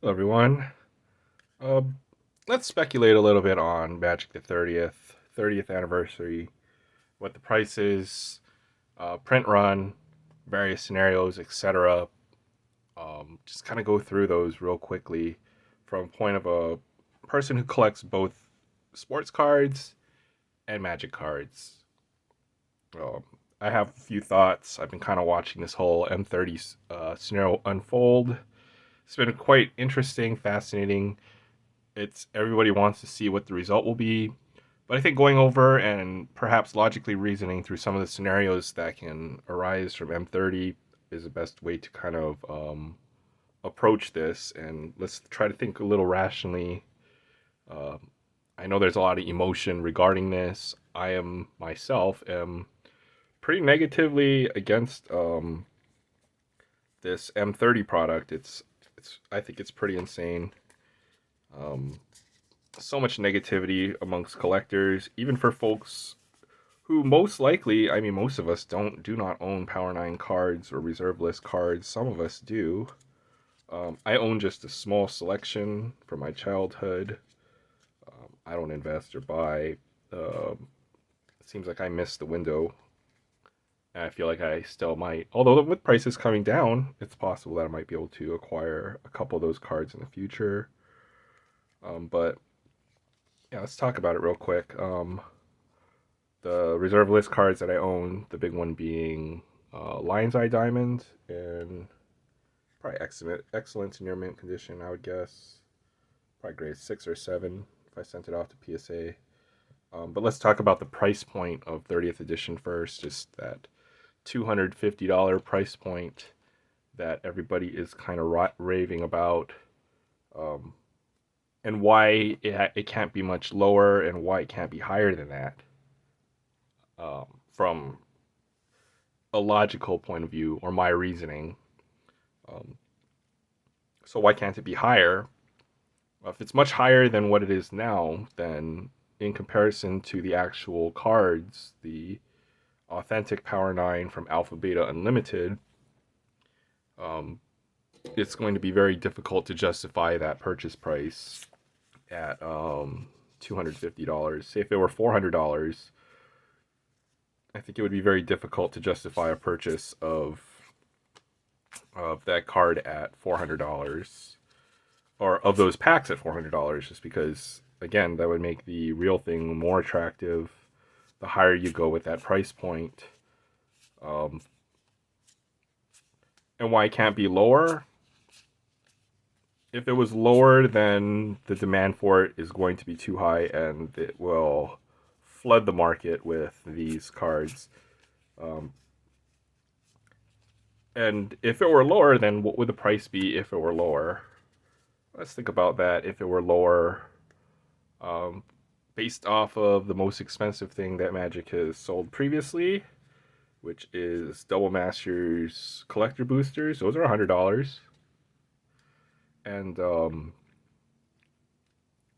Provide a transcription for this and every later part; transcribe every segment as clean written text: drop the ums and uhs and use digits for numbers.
Hello, everyone. Uh, let's speculate a little bit on Magic the 30th anniversary, what the price is, print run, various scenarios, etc. Just kind of go through those real quickly from a point of a person who collects both sports cards and Magic cards. Um, I have a few thoughts. I've been kind of watching this whole M30 scenario unfold. It's been quite interesting, fascinating. It's everybody wants to see what the result will be. But I think going over and perhaps logically reasoning through some of the scenarios that can arise from M30 is the best way to kind of approach this. And let's try to think a little rationally. Um, I know there's a lot of emotion regarding this. I am myself am pretty negatively against this M30 product. It's I think it's pretty insane. Um, so much negativity amongst collectors, even for folks who most likely, I mean, most of us do not own Power 9 cards or reserve list cards. Some of us do. I own just a small selection from my childhood. I don't invest or buy. It seems like I missed the window. And I feel like I still might. Although with prices coming down, it's possible that I might be able to acquire a couple of those cards in the future. But yeah, let's talk about it real quick. The reserve list cards that I own, the big one being Lion's Eye Diamond and probably excellent in near mint condition, I would guess. Probably grade 6 or 7 if I sent it off to PSA. But let's talk about the price point of 30th edition first. Just that $250 price point that everybody is kind of raving about, um, and why it can't be much lower and why it can't be higher than that. From a logical point of view or my reasoning. Um, so why can't it be higher? If it's much higher than what it is now, then in comparison to the actual cards, the authentic Power 9 from Alpha Beta Unlimited, um, it's going to be very difficult to justify that purchase price at $250. Say if it were $400, I think it would be very difficult to justify a purchase of that card at $400, or of those packs at $400, just because again that would make the real thing more attractive the higher you go with that price point. Um, and why it can't be lower? If it was lower, then the demand for it is going to be too high, and it will flood the market with these cards. Um, and if it were lower, then what would the price be if it were lower? Let's think about that. If it were lower, um, based off of the most expensive thing that Magic has sold previously, which is Double Masters collector boosters. Those are $100, and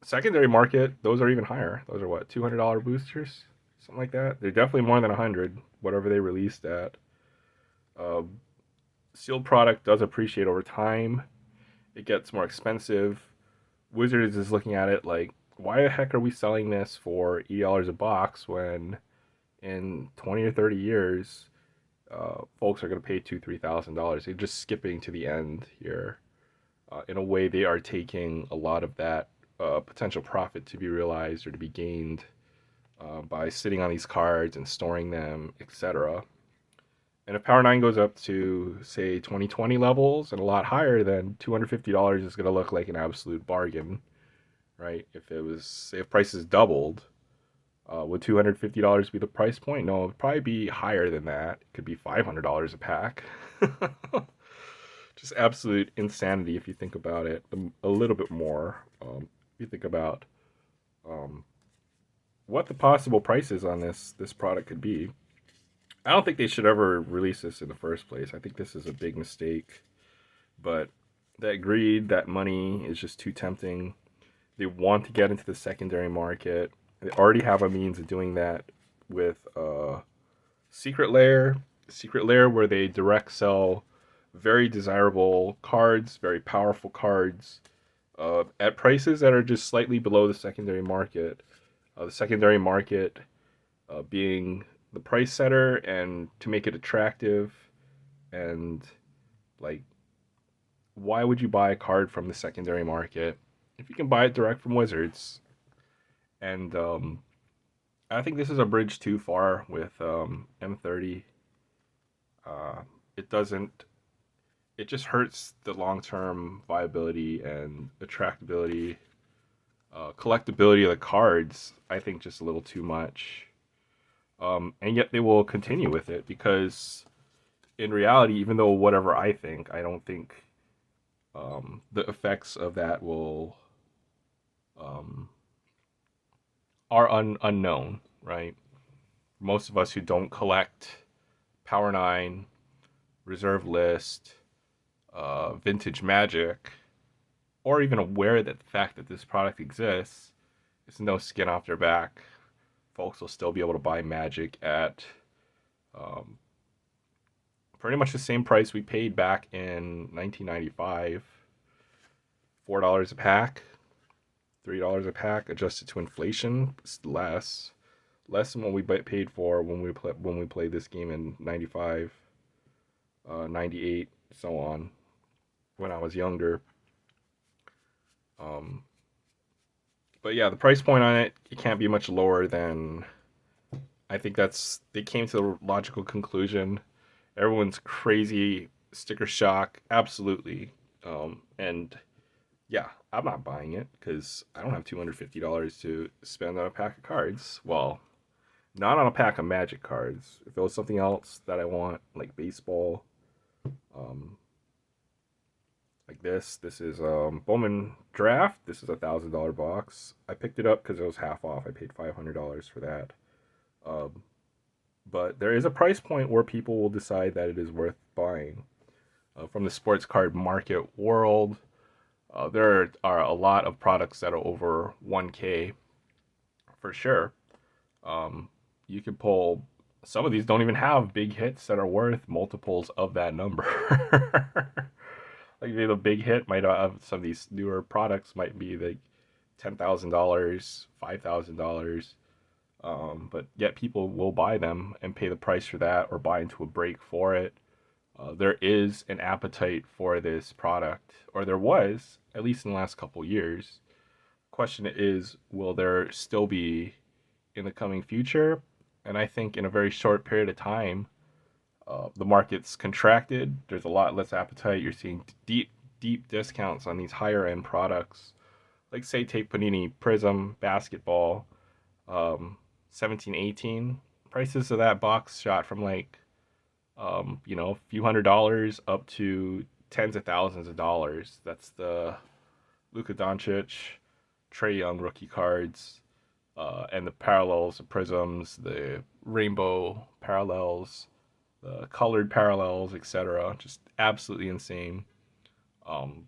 secondary market, those are even higher. Those are what, $200 boosters, something like that. They're definitely more than 100, whatever they released at. Um, Sealed product does appreciate over time. It gets more expensive. Wizards is looking at it like, why the heck are we selling this for $80 a box when in 20 or 30 years, folks are going to pay $2,000, $3,000? They're just skipping to the end here. In a way, they are taking a lot of that potential profit to be realized or to be gained by sitting on these cards and storing them, etc. And if Power 9 goes up to, say, 2020 levels and a lot higher, then $250 is going to look like an absolute bargain, right? If it was, say, if prices doubled, would $250 be the price point? No, it would probably be higher than that. It could be $500 a pack. Just absolute insanity if you think about it a little bit more. If you think about um, what the possible prices on this product could be. I don't think they should ever release this in the first place. I think this is a big mistake. But that greed, that money is just too tempting. They want to get into the secondary market. They already have a means of doing that with Secret Lair. Secret Lair, where they direct sell very desirable cards, very powerful cards, at prices that are just slightly below the secondary market. The secondary market being the price setter, and to make it attractive, and like, why would you buy a card from the secondary market if you can buy it direct from Wizards? And I think this is a bridge too far with M30. Uh, it doesn't. It just hurts the long term viability and attractability, collectability of the cards. I think just a little too much. And yet they will continue with it because, in reality, even though whatever I think, I don't think the effects of that will um, are unknown, right? Most of us who don't collect Power Nine, Reserve List, Vintage Magic, or even aware that the fact that this product exists is no skin off their back. Folks will still be able to buy Magic at um, pretty much the same price we paid back in 1995. $4 a pack, $3 a pack, adjusted to inflation. It's less than what we paid for when we played this game in 95, 98, so on. When I was younger. Um, but yeah, the price point on it can't be much lower than. I think they came to the logical conclusion. Everyone's crazy sticker shock, absolutely. And yeah, I'm not buying it because I don't have $250 to spend on a pack of cards. Well, not on a pack of Magic cards. If it was something else that I want, like baseball, um, like this is Bowman Draft. This is $1,000 box. I picked it up because it was half off. I paid $500 for that. Um, but there is a price point where people will decide that it is worth buying. From the sports card market world, there are a lot of products that are over 1K for sure. Um, you can pull. Some of these don't even have big hits that are worth multiples of that number. Like maybe the big hit might have some of these newer products might be like $10,000, $5,000, but yet people will buy them and pay the price for that or buy into a break for it. There is an appetite for this product, or there was at least in the last couple years. Question is, will there still be in the coming future? And I think in a very short period of time, the market's contracted. There's a lot less appetite. You're seeing deep discounts on these higher end products, like say take Panini Prism basketball, 17-18. Prices of that box shot from like a few $100s up to tens of thousands of dollars. That's the Luka Doncic, Trey Young rookie cards, and the parallels, the prisms, the rainbow parallels, the colored parallels, etc. Just absolutely insane. Um,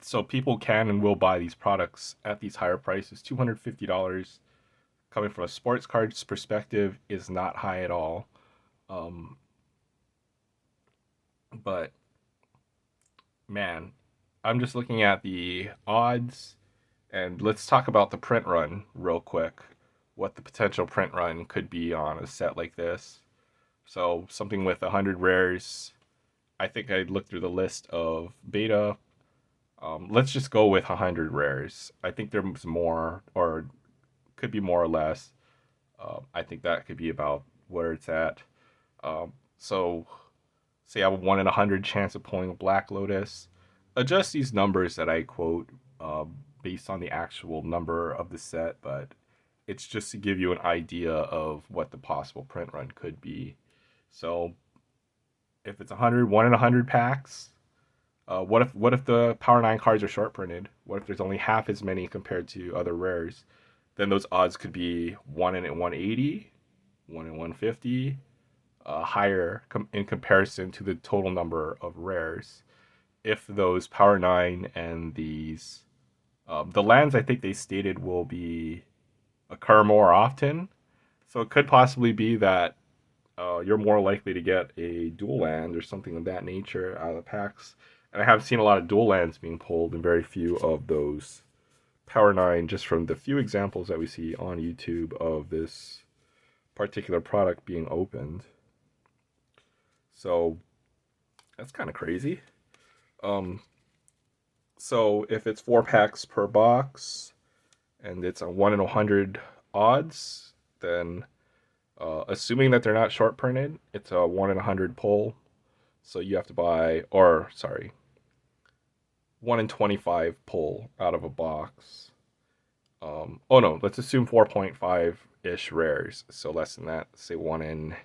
so people can and will buy these products at these higher prices. $250 coming from a sports cards perspective is not high at all. Um, but man, I'm just looking at the odds, and let's talk about the print run real quick. What the potential print run could be on a set like this. So something with 100 rares. I think I'd look through the list of beta. Let's just go with 100 rares. I think there's more, or could be more or less. I think that could be about where it's at. So, say I have a 1 in 100 chance of pulling a Black Lotus. Adjust these numbers that I quote based on the actual number of the set, but it's just to give you an idea of what the possible print run could be. So, if it's 1 in 100 packs, what if the Power 9 cards are short printed? What if there's only half as many compared to other rares? Then those odds could be 1 in 180, 1 in 150, higher in comparison to the total number of rares. If those Power 9 and the lands I think they stated will be occur more often. So it could possibly be that you're more likely to get a dual land or something of that nature out of the packs, And I have seen a lot of dual lands being pulled and very few of those Power 9, just from the few examples that we see on YouTube of this particular product being opened. So that's kind of crazy. Um, so if it's 4 packs per box and it's a 1 in 100 odds, then assuming that they're not short printed, it's a 1 in 100 pull. So you have to buy, or sorry, 1 in 25 pull out of a box. Oh no, let's assume 4.5 ish rares. So less than that, say 1 in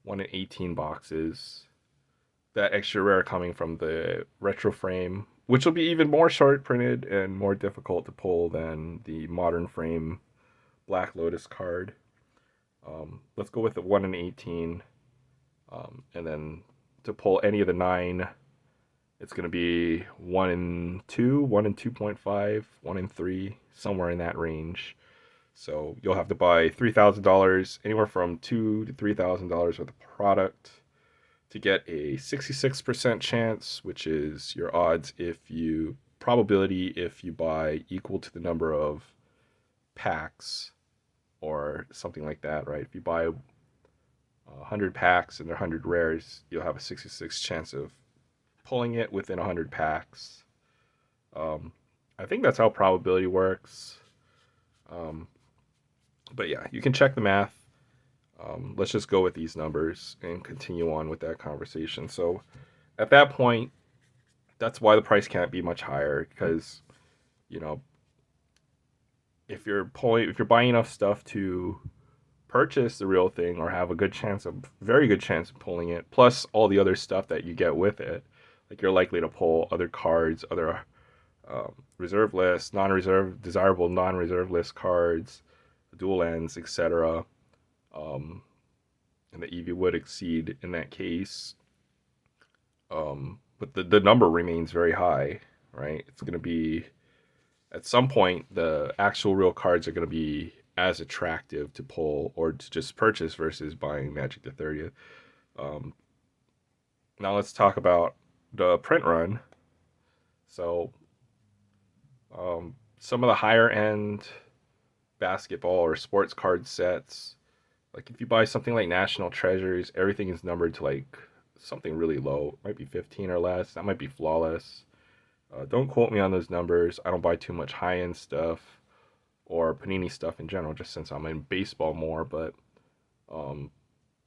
18 boxes. That extra rare coming from the retro frame, which will be even more short printed and more difficult to pull than the modern frame Black Lotus card. Let's go with the 1 in 18. And then to pull any of the 9, it's going to be 1 in 2, 1 in 2.5, 1 in 3, somewhere in that range. So you'll have to buy $3,000, anywhere from $2,000 to $3,000 worth of product to get a 66% chance, which is your odds probability if you buy equal to the number of packs or something like that, right? If you buy 100 packs and they're 100 rares, you'll have a 66 chance of pulling it within 100 packs. I think that's how probability works. But yeah, you can check the math. Let's just go with these numbers and continue on with that conversation. So at that point, that's why the price can't be much higher, because you know, if you're buying enough stuff to purchase the real thing or have very good chance of pulling it, plus all the other stuff that you get with it, like you're likely to pull other cards, other reserve lists, non-reserve, desirable non-reserve list cards, dual lands, etc. And the EV would exceed in that case. But the number remains very high, right? It's going to be, at some point, the actual real cards are going to be as attractive to pull or to just purchase versus buying Magic the 30th. Now let's talk about the print run. So some of the higher end basketball or sports card sets, like if you buy something like National Treasures, everything is numbered to like something really low. It might be 15 or less. That might be flawless. Don't quote me on those numbers. I don't buy too much high end stuff or Panini stuff in general, just since I'm in baseball more. But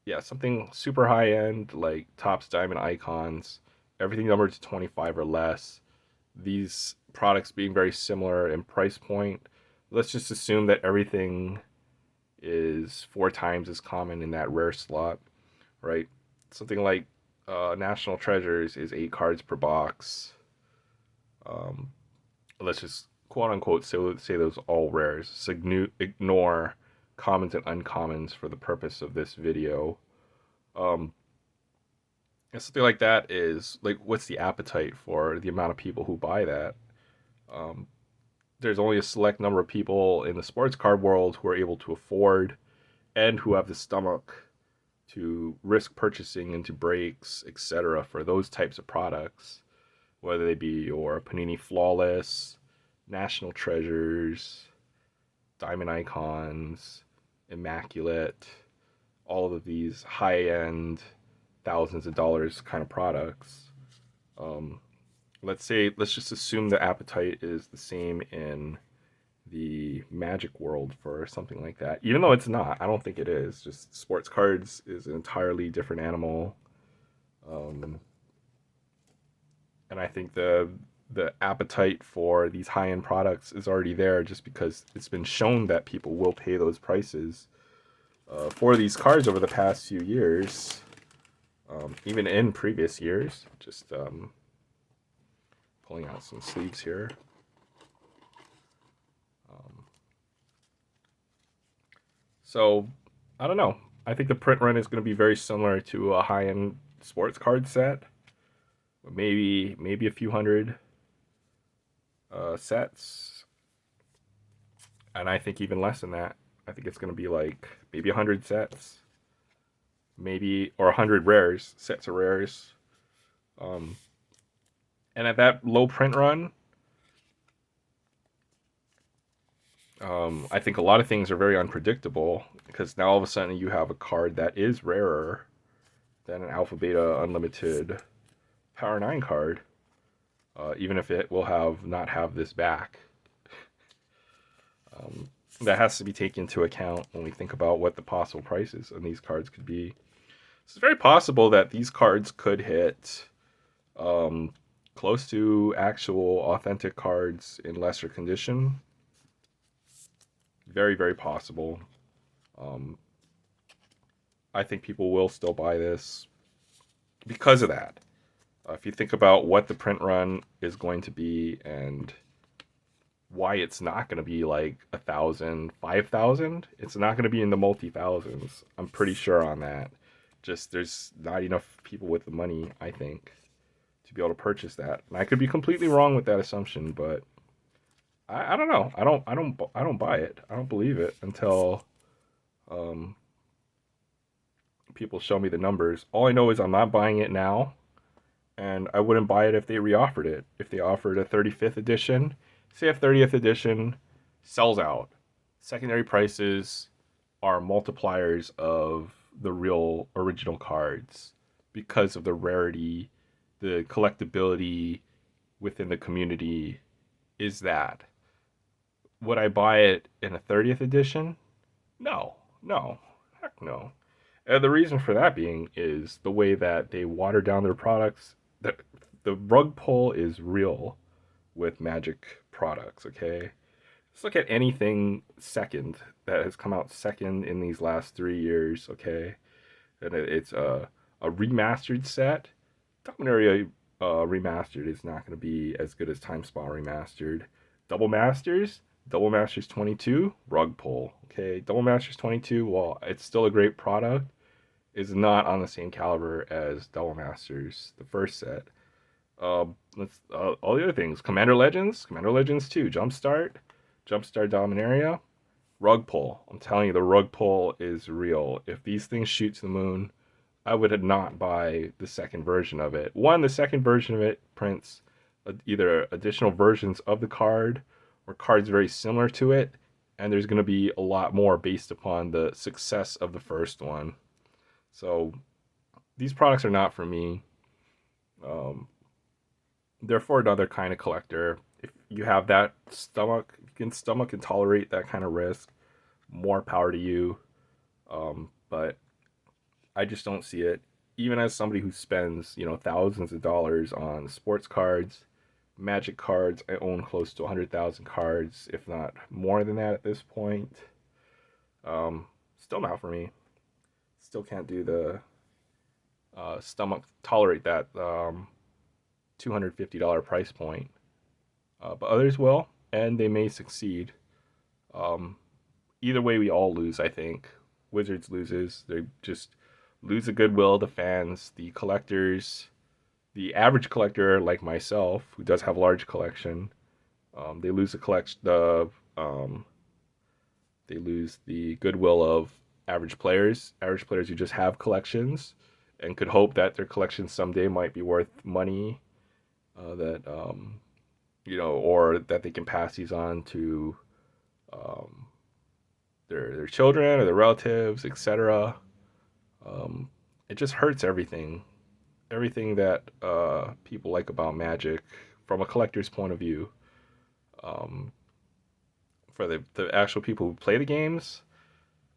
yeah, something super high end like Topps Diamond Icons, everything numbered to 25 or less. These products being very similar in price point, let's just assume that everything is 4 times as common in that rare slot, right? Something like National Treasures is 8 cards per box. Let's just quote unquote say those all rares. So ignore commons and uncommons for the purpose of this video. And something like that is like, what's the appetite for the amount of people who buy that? There's only a select number of people in the sports card world who are able to afford and who have the stomach to risk purchasing into breaks, etc., for those types of products, whether they be your Panini Flawless, National Treasures, Diamond Icons, Immaculate, all of these high-end, thousands of dollars kind of products. Let's just assume the appetite is the same in the Magic world for something like that, even though it's not. I don't think it is. Just sports cards is an entirely different animal, and I think the appetite for these high end products is already there, just because it's been shown that people will pay those prices for these cards over the past few years, even in previous years. Just pulling out some sleeves here. So, I don't know. I think the print run is going to be very similar to a high-end sports card set. Maybe a few hundred sets. And I think even less than that. I think it's going to be like maybe 100 sets. Maybe, or 100 rares, sets of rares. And at that low print run, I think a lot of things are very unpredictable because now all of a sudden you have a card that is rarer than an Alpha Beta Unlimited Power 9 card, even if it will have not have this back. Um, that has to be taken into account when we think about what the possible prices on these cards could be. It's very possible that these cards could hit um, close to actual authentic cards in lesser condition. Very, very possible. Um, I think people will still buy this because of that. If you think about what the print run is going to be and why it's not going to be like 1,000, 5,000, it's not going to be in the multi thousands. I'm pretty sure on that. Just there's not enough people with the money, I think, to be able to purchase that. And I could be completely wrong with that assumption, but I don't know. I don't buy it. I don't believe it until um, people show me the numbers. All I know is I'm not buying it now, and I wouldn't buy it if they reoffered it. If they offered a 35th edition, say if 30th edition sells out, secondary prices are multipliers of the real original cards because of the rarity, the collectability within the community is that. Would I buy it in a 30th edition? No, no, heck no. And the reason for that being is the way that they water down their products. The rug pull is real with Magic products, okay? Let's look at anything second that has come out second in these last 3 years, okay? And it's a remastered set. Dominaria remastered is not going to be as good as Time Spa remastered. Double Masters 22, rug pull. Okay, Double Masters 22, while it's still a great product, is not on the same caliber as Double Masters, the first set. Let's all the other things. Commander Legends 2, Jumpstart Dominaria, rug pull. I'm telling you, the rug pull is real. If these things shoot to the moon, I would not buy the second version of it. One, the second version of it prints either additional versions of the card or cards very similar to it, and there's going to be a lot more based upon the success of the first one. So these products are not for me. They're for another kind of collector. If you have that stomach, you can stomach and tolerate that kind of risk. More power to you. But I just don't see it. Even as somebody who spends, thousands of dollars on sports cards, Magic cards, I own close to 100,000 cards, if not more than that at this point. Still not for me. Still can't do the stomach tolerate that $250 price point. But others will, and they may succeed. Um, Either way, we all lose, I think. Wizards loses. They just lose the goodwill of the fans, the collectors, the average collector like myself, who does have a large collection. They lose the collection. They lose the goodwill of average players. Average players who just have collections and could hope that their collection someday might be worth money. Or that they can pass these on to um, their children or their relatives, etc. It just hurts everything that people like about Magic from a collector's point of view. Um, for the actual people who play the games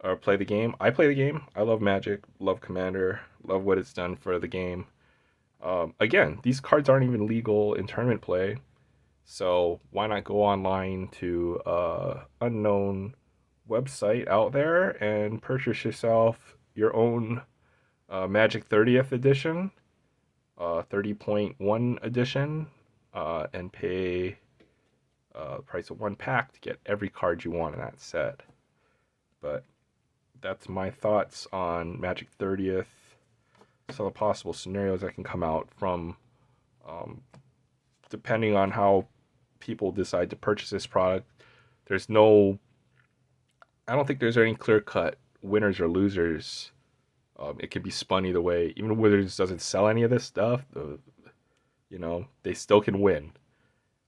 or play the game, I play the game. I love Magic, love Commander, love what it's done for the game. Again, these cards aren't even legal in tournament play, so why not go online to unknown website out there and purchase yourself your own Magic 30th edition, 30.1 edition, and pay the price of one pack to get every card you want in that set. But that's my thoughts on Magic 30th. Some of the possible scenarios that can come out from, depending on how people decide to purchase this product. There's no, I don't think there's any clear cut winners or losers. It could be spun either way. Even Wizards doesn't sell any of this stuff. they still can win.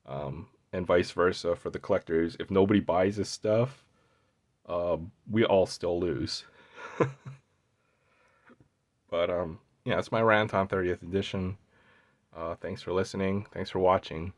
And vice versa for the collectors. If nobody buys this stuff, we all still lose. But yeah, that's my rant on 30th edition. Thanks for listening. Thanks for watching.